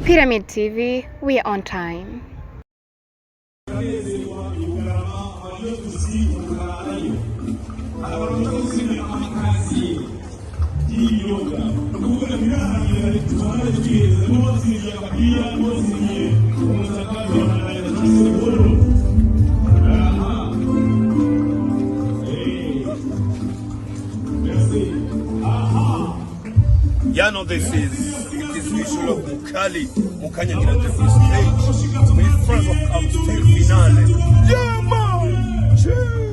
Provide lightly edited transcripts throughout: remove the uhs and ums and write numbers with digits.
Pyramid TV, we are on time. You know this is Vichou of Mukali, Mukanya get the stage. My friends of come to the finale. Yeah man! Cheers!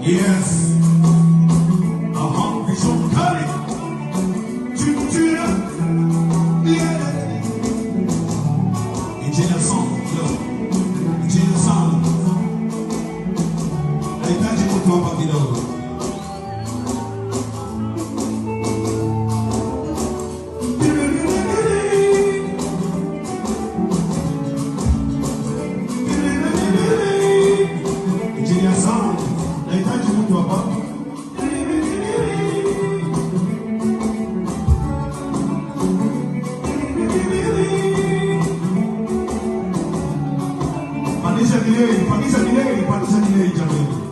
Yes. Vichou Kali. Kuduterera. Interação, interação. A idade muito alta aqui não. Pandisha delay, jamani.